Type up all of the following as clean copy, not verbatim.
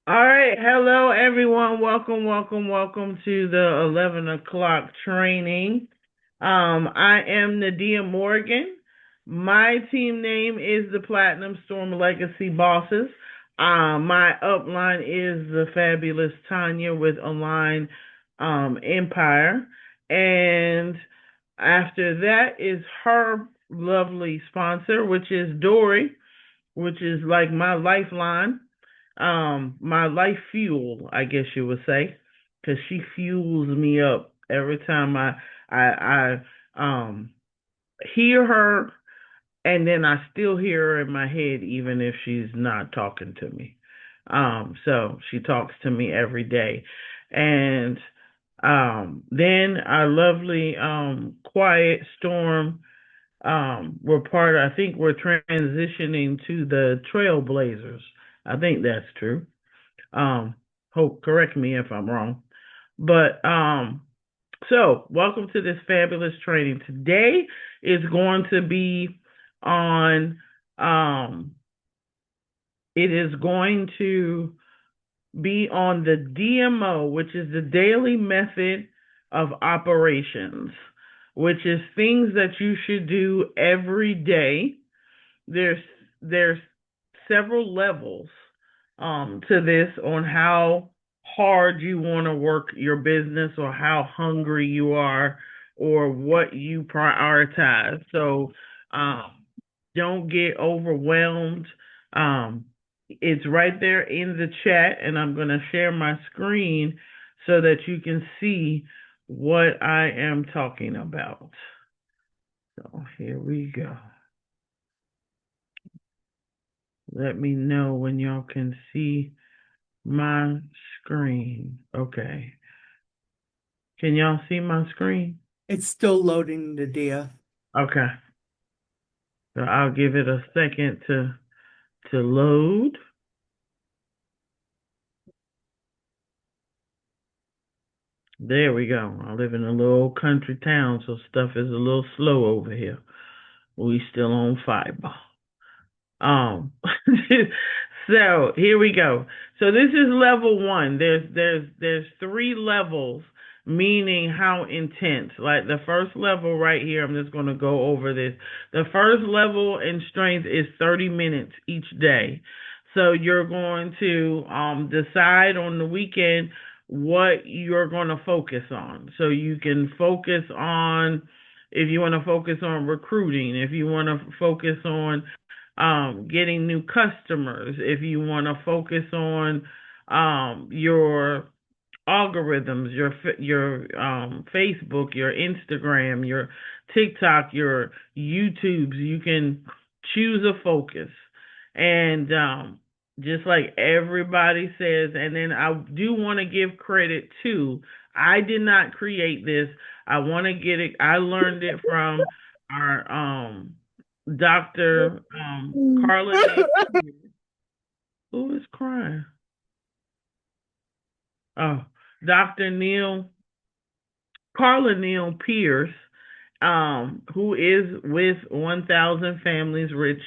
All right. Hello, everyone. Welcome to the 11 o'clock training. I am Nadia Morgan. My team name is the Platinum Storm Legacy Bosses. My upline is the fabulous Tanya with Align Empire. And after that is her lovely sponsor, which is Dory, which is like my lifeline, my life fuel, I guess you would say, because she fuels me up every time I hear her, and then I still hear her in my head even if she's not talking to me. So she talks to me every day. And then our lovely quiet storm, I think we're transitioning to the Trailblazers. I think that's true. Um, Hope correct me if I'm wrong. But so welcome to this fabulous training. Today is going to be on um it is going to be on the D.M.O, which is the daily method of operations, which is things that you should do every day. There's several levels to this on how hard you want to work your business or how hungry you are or what you prioritize. So um, don't get overwhelmed. Um, it's right there in the chat, and I'm going to share my screen so that you can see what I am talking about. So here we go. Let me know when y'all can see my screen. Okay. Can y'all see my screen? It's still loading, Nadia. Okay. So I'll give it a second to load. There we go. I live in a little country town, so stuff is a little slow over here. We still on fiber. Um, so here we go. So this is level one. There's three levels, meaning how intense. Like the first level right here, I'm just going to go over this. The first level in strength is 30 minutes each day. So you're going to decide on the weekend what you're going to focus on. So you can focus on if you want to focus on recruiting, if you want to focus on getting new customers, if you want to focus on your algorithms, your Facebook, your Instagram, your TikTok, your YouTubes, you can choose a focus. And just like everybody says, and then I do want to give credit to, I did not create this. I want to get it. I learned it from our Dr. Carla Neal. Who is crying? Oh, Dr. Neil, Carla Neal Pierce, who is with 1,000 Families Rich.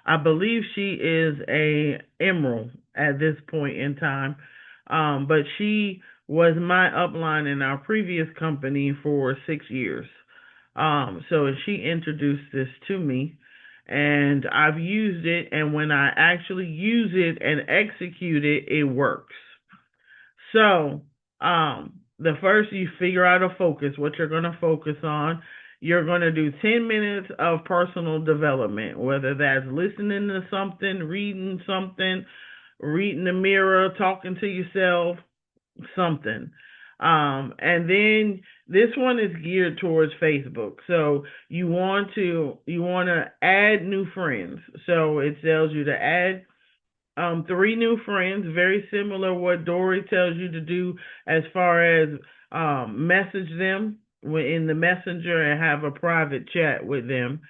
I believe she is a emerald at this point in time. But she was my upline in our previous company for 6 years. So she introduced this to me, and I've used it. And when I actually use it and execute it, it works. So, the first you figure out a focus, what you're going to focus on. You're going to do 10 minutes of personal development, whether that's listening to something, reading the mirror, talking to yourself, something. And then this one is geared towards Facebook. So you want to add new friends. So it tells you to add three new friends, very similar what Dory tells you to do as far as message them in the messenger and have a private chat with them.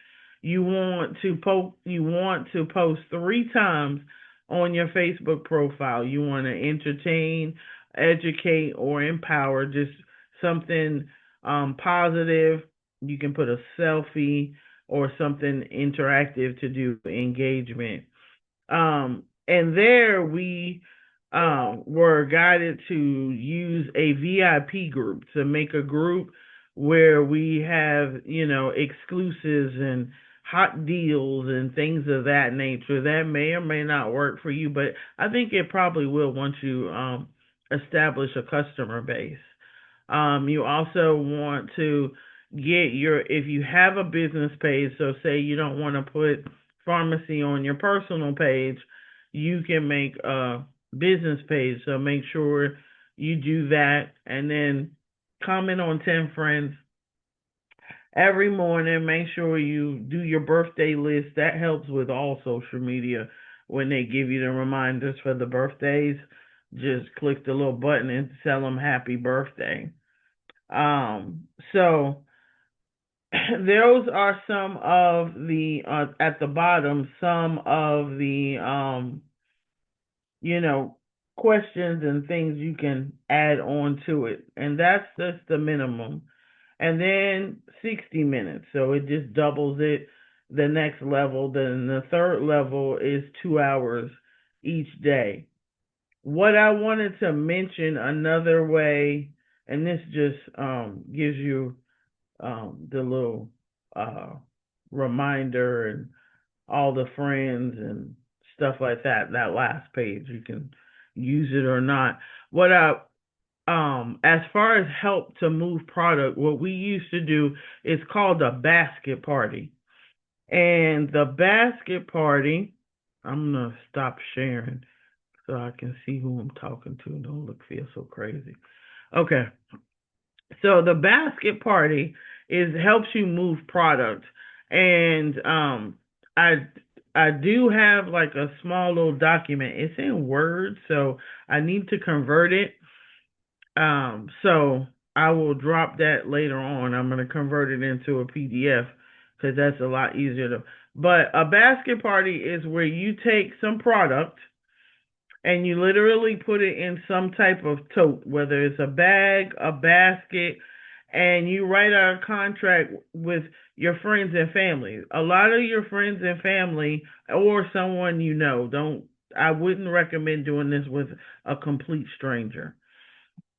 You want to post 3 times on your Facebook profile. You want to entertain, educate, or empower, just something positive. You can put a selfie or something interactive to do engagement. And there we were guided to use a VIP group, to make a group where we have, exclusives and hot deals and things of that nature. That may or may not work for you, but I think it probably will once you establish a customer base. You also want to get if you have a business page, so say you don't want to put pharmacy on your personal page, you can make a business page. So make sure you do that, and then comment on 10 friends every morning. Make sure you do your birthday list. That helps with all social media when they give you the reminders for the birthdays. Just click the little button and tell them happy birthday. So those are some of the at the bottom, some of the you know, questions and things you can add on to it. And that's just the minimum. And then 60 minutes. So it just doubles it the next level. Then the third level is 2 hours each day. What I wanted to mention another way, and this just gives you the little uh, reminder and all the friends and stuff like that. That last page, you can use it or not. What I as far as help to move product, what we used to do is called a basket party. And the basket party, I'm gonna stop sharing so I can see who I'm talking to. Don't look feel so crazy. Okay. So the basket party is helps you move product, and I I do have like a small little document. It's in Word, so I need to convert it. So I will drop that later on. I'm gonna convert it into a PDF because that's a lot easier to. But a basket party is where you take some product and you literally put it in some type of tote, whether it's a bag, a basket, and you write out a contract with your friends and family. A lot of your friends and family or someone you know, don't I wouldn't recommend doing this with a complete stranger.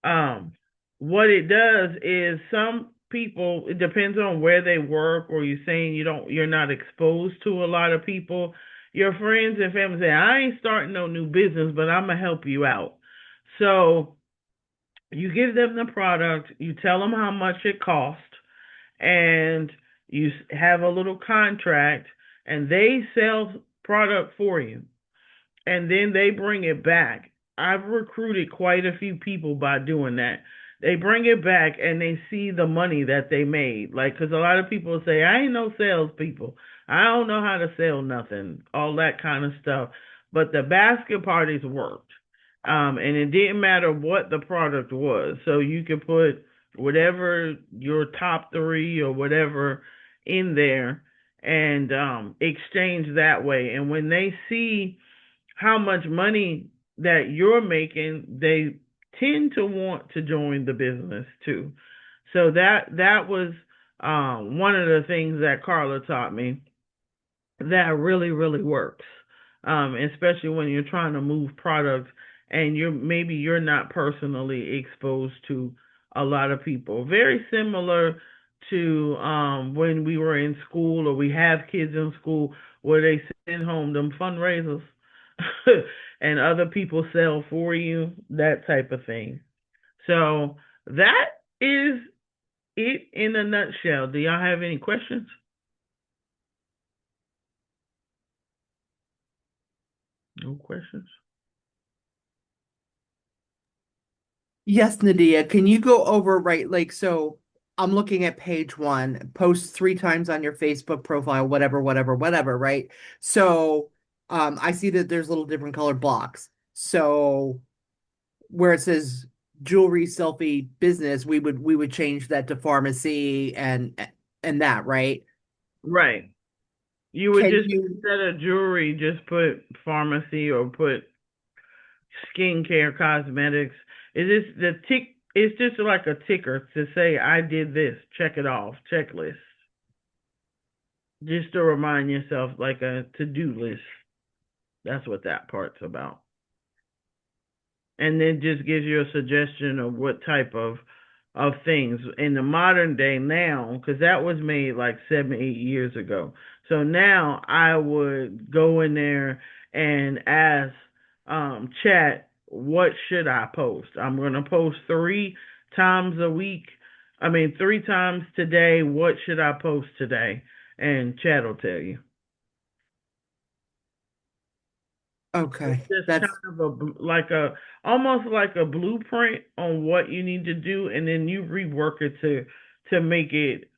Um, what it does is some people, it depends on where they work, or you're saying you're not exposed to a lot of people. Your friends and family say, I ain't starting no new business, but I'm gonna help you out. So you give them the product, you tell them how much it costs, and you have a little contract, and they sell product for you, and then they bring it back. I've recruited quite a few people by doing that. They bring it back and they see the money that they made. Like, because a lot of people say, I ain't no salespeople. I don't know how to sell nothing, all that kind of stuff. But the basket parties worked. And it didn't matter what the product was. So you could put whatever your top three or whatever in there and exchange that way. And when they see how much money that you're making, they tend to want to join the business too. So that was one of the things that Carla taught me that really works, especially when you're trying to move products and you're not personally exposed to a lot of people. Very similar to when we were in school or we have kids in school where they send home them fundraisers and other people sell for you, that type of thing. So that is it in a nutshell. Do y'all have any questions? No questions? Yes, Nadia, can you go over right like so I'm looking at page one, post three times on your Facebook profile, whatever, right? So I see that there's little different colored blocks. So where it says jewelry selfie business, we would change that to pharmacy and that, right? Right. You would Can just, you instead of jewelry, just put pharmacy or put skincare, cosmetics. Is this the tick? It's just like a ticker to say I did this. Check it off. Checklist. Just to remind yourself, like a to-do list. That's what that part's about. and then just gives you a suggestion of what type of things in the modern day now, because that was made like 7, 8 years ago. So now I would go in there and ask chat, what should I post? I'm going to post 3 times a week. I mean, 3 times today. What should I post today? And chat will tell you. It's Okay. just kind That's of like a almost like a blueprint on what you need to do, and then you rework it to make it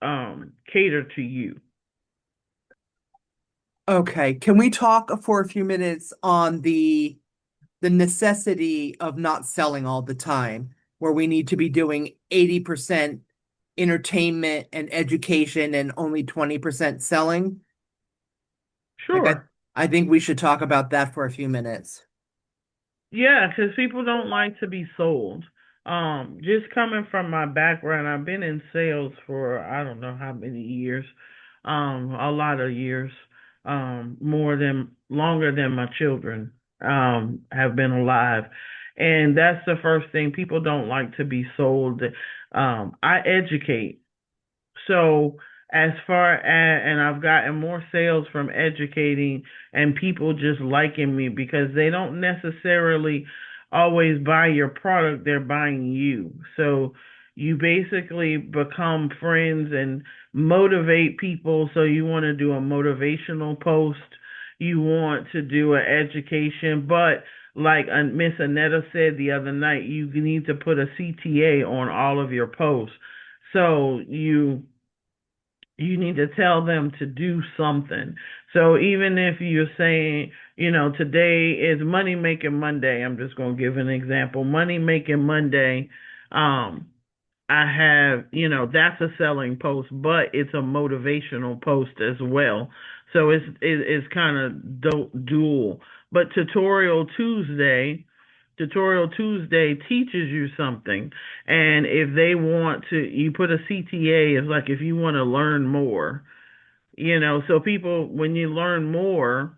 cater to you. okay. Can we talk for a few minutes on the necessity of not selling all the time, where we need to be doing 80% entertainment and education and only 20% selling? Like Sure. I think we should talk about that for a few minutes. Yeah, because people don't like to be sold. Just coming from my background, I've been in sales for I don't know how many years, a lot of years, more than longer than my children, have been alive, and that's the first thing. People don't like to be sold. I educate. So as far as, and I've gotten more sales from educating and people just liking me because they don't necessarily always buy your product, they're buying you. So you basically become friends and motivate people. So you want to do a motivational post, you want to do an education, but like Miss Anetta said the other night, you need to put a CTA on all of your posts. So you need to tell them to do something. So even if you're saying, today is money making Monday, I'm just going to give an example. Money making Monday, um, I have, that's a selling post, but it's a motivational post as well. So it's kind of dual. But Tutorial Tuesday teaches you something. And if they want to, you put a CTA, it's like if you want to learn more, so people, when you learn more,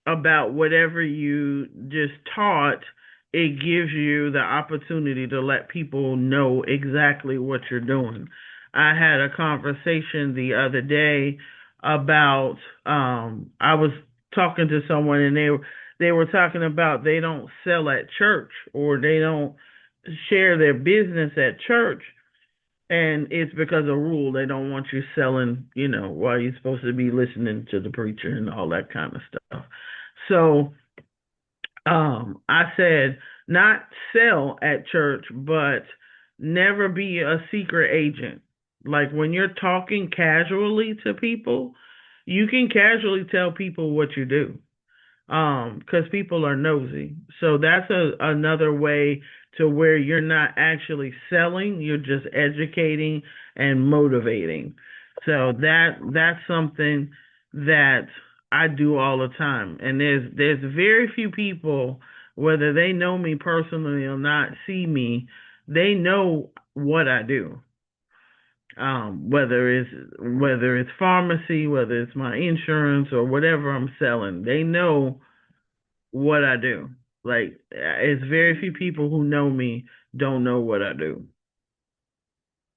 about whatever you just taught, it gives you the opportunity to let people know exactly what you're doing. I had a conversation the other day about I was talking to someone and they were talking about they don't sell at church or they don't share their business at church, and it's because of rule. They don't want you selling, while you're supposed to be listening to the preacher and all that kind of stuff. So, I said not sell at church, but never be a secret agent. Like when you're talking casually to people, you can casually tell people what you do, because people are nosy. So that's another way to where you're not actually selling, you're just educating and motivating. So that's something that I do all the time. And there's very few people, whether they know me personally or not, see me, they know what I do. Whether it's pharmacy, whether it's my insurance or whatever I'm selling, they know what I do. Like, it's very few people who know me don't know what I do,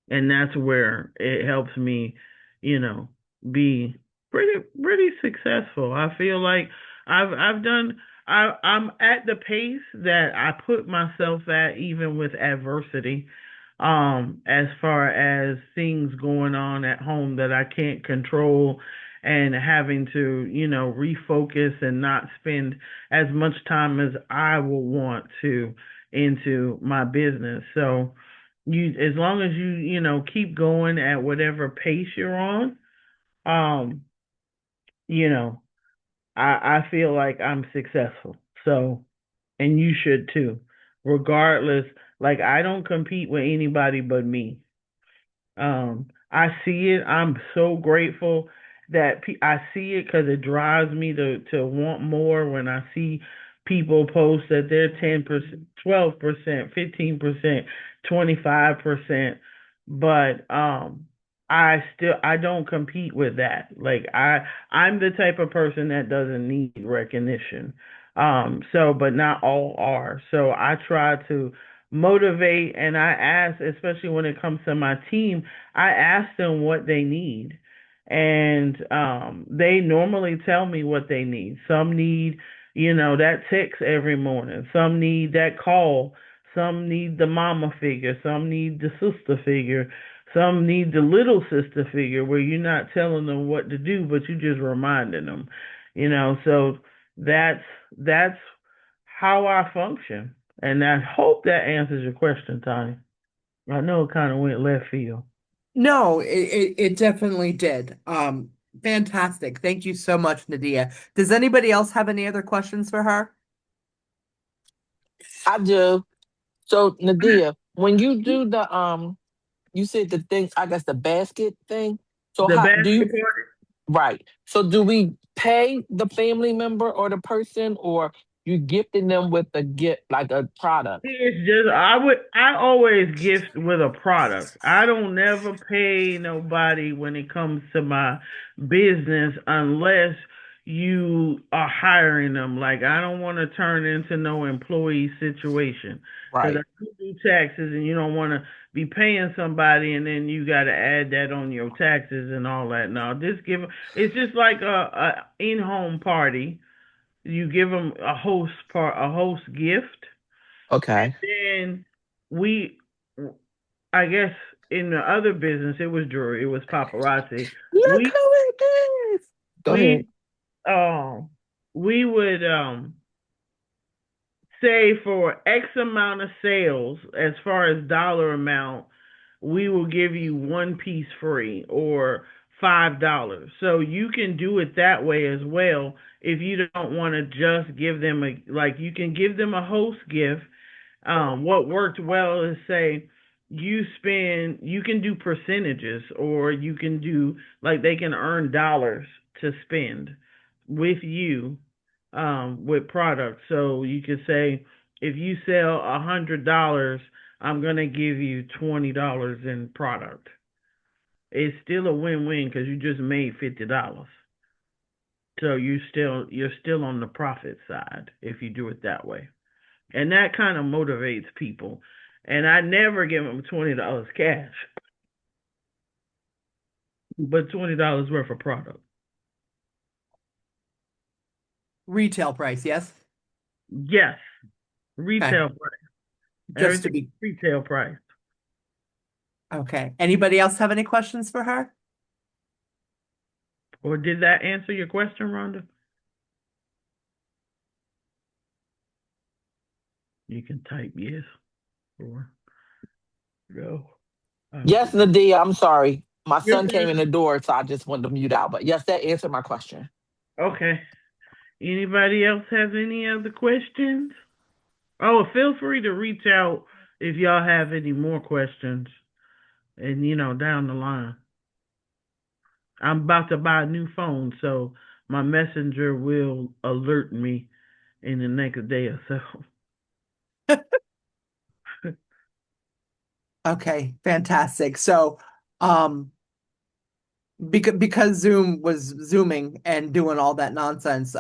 and that's where it helps me, you know, be pretty successful. I feel like I've done. I'm at the pace that I put myself at, even with adversity. As far as things going on at home that I can't control, and having to, refocus and not spend as much time as I will want to into my business. So as long as keep going at whatever pace you're on, um, you know, I feel like I'm successful. So, and you should too. Regardless, like I don't compete with anybody but me. I see it. I'm so grateful that I see it because it drives me to want more when I see people post that they're 10%, 12%, 15%, 25%. But I don't compete with that. Like I'm the type of person that doesn't need recognition. So but not all are. So I try to motivate, and I ask, especially when it comes to my team, I ask them what they need. And they normally tell me what they need. Some need, that text every morning. Some need that call. Some need the mama figure. Some need the sister figure. Some need the little sister figure where you're not telling them what to do, but you just reminding them. So that's that's how I function. And I hope that answers your question, Tony. I know it kind of went left field. No, it definitely did. Fantastic. Thank you so much, Nadia. Does anybody else have any other questions for her? I do. So Nadia, when you do the you said the thing, I guess the basket thing. So The how do you, basket part. right? So do we pay the family member or the person, or you gifting them with a gift like a product? It's just I always gift with a product. I don't never pay nobody when it comes to my business unless you are hiring them. Like I don't want to turn into no employee situation because I Right. do taxes and you don't want to be paying somebody and then you got to add that on your taxes and all that. No, just give. It's just like a in-home party. You give them a host gift, Okay. then we, I guess, in the other business, it was jewelry, it was paparazzi. Look We who it is. Go ahead. we um we would say for X amount of sales, as far as dollar amount, we will give you one piece free or $5. So you can do it that way as well. If you don't want to just give them you can give them a host gift. What worked well is say you can do percentages or you can do like they can earn dollars to spend with you with products. So you could say if you sell $100, I'm gonna give you $20 in product. It's still a win-win because you just made $50. So you're still on the profit side if you do it that way. And that kind of motivates people. And I never give them $20 cash, but $20 worth of product. Retail price, yes? Yes, Okay. retail price. Just to Everything be retail price. okay. Anybody else have any questions for her? Or did that answer your question, Rhonda? You can type yes or no. Yes, Okay. Nadia, I'm sorry. My You're son came in fine. the door, so I just wanted to mute out. But yes, that answered my question. Okay. Anybody else have any other questions? Oh, feel free to reach out if y'all have any more questions and down the line. I'm about to buy a new phone, so my messenger will alert me in the next day or so. Okay, fantastic. So, um, because Zoom was zooming and doing all that nonsense,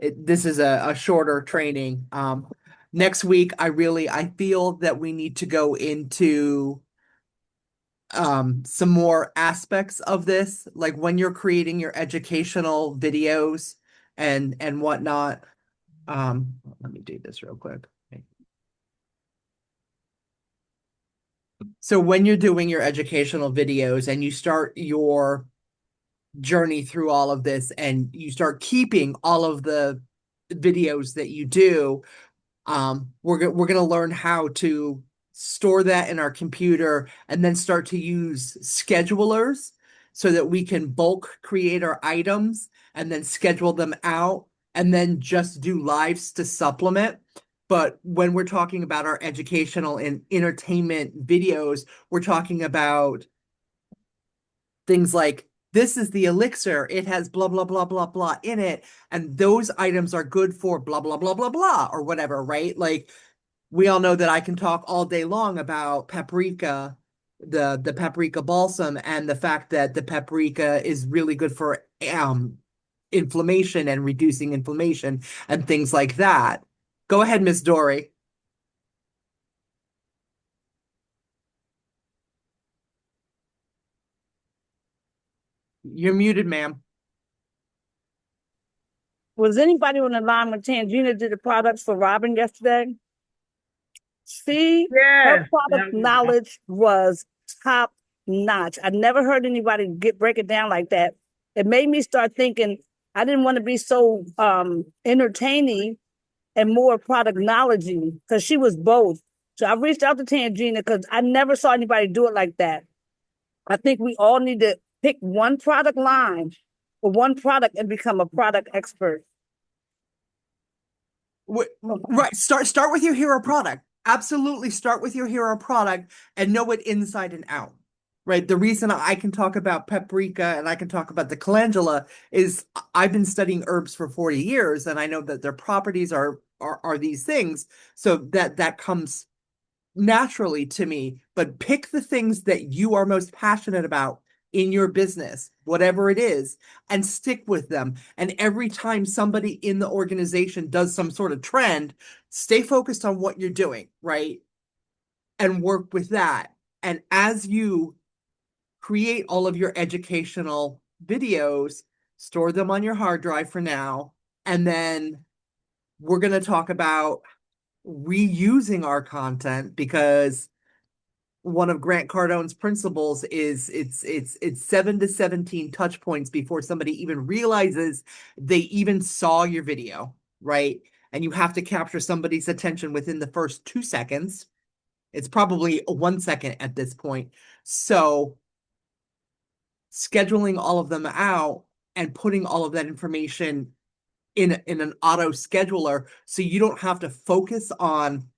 this is a shorter training. Next week, I feel that we need to go into some more aspects of this, like when you're creating your educational videos and whatnot. Let me do this real quick. So when you're doing your educational videos and you start your journey through all of this and you start keeping all of the videos that you do, we're going to learn how to store that in our computer and then start to use schedulers so that we can bulk create our items and then schedule them out and then just do lives to supplement. But when we're talking about our educational and entertainment videos, we're talking about things like this is the elixir, it has blah blah blah blah blah in it, and those items are good for blah blah blah blah blah or whatever, right? Like we all know that I can talk all day long about paprika the paprika balsam and the fact that the paprika is really good for inflammation and reducing inflammation and things like that. Go ahead, Miss Dory. You're muted, ma'am. Was anybody on the line when Tangina did the products for Robin yesterday? See, her Yes, product that was awesome. knowledge was top notch. I never heard anybody break it down like that. It made me start thinking I didn't want to be so entertaining and more product knowledge because she was both. So I reached out to Tangina because I never saw anybody do it like that. I think we all need to pick one product line or one product and become a product expert. Right. Start with your hero product. Absolutely start with your hero product and know it inside and out. Right. The reason I can talk about paprika and I can talk about the calendula is I've been studying herbs for 40 years and I know that their properties are these things. So that comes naturally to me, but pick the things that you are most passionate about in your business, whatever it is, and stick with them. And every time somebody in the organization does some sort of trend, stay focused on what you're doing, right? And work with that. And as you create all of your educational videos, store them on your hard drive for now. And then we're going to talk about reusing our content because one of Grant Cardone's principles is it's 7 to 17 touch points before somebody even realizes they even saw your video, right? And you have to capture somebody's attention within the first 2 seconds. It's probably 1 second at this point. So scheduling all of them out and putting all of that information in an auto scheduler so you don't have to focus on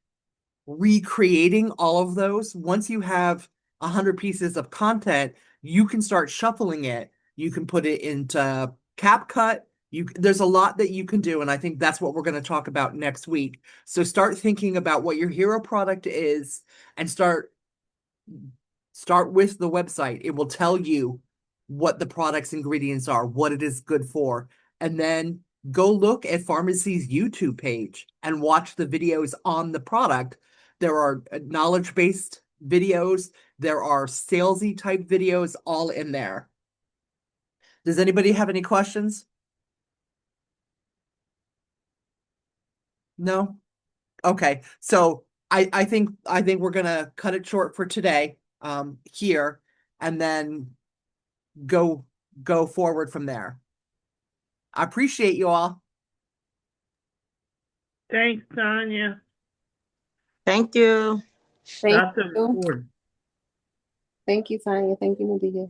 recreating all of those. Once you have 100 pieces of content, you can start shuffling it. You can put it into CapCut. There's a lot that you can do, and I think that's what we're going to talk about next week. So start thinking about what your hero product is and start with the website. It will tell you what the product's ingredients are, what it is good for, and then go look at Pharmacy's YouTube page and watch the videos on the product. There are knowledge-based videos, there are salesy type videos all in there. Does anybody have any questions? No? Okay. So I think we're gonna cut it short for today here and then go forward from there. I appreciate you all. Thanks, Tanya. Thank you. Thank Lots of you. important. Thank you, Tanya. Thank you, Nadia.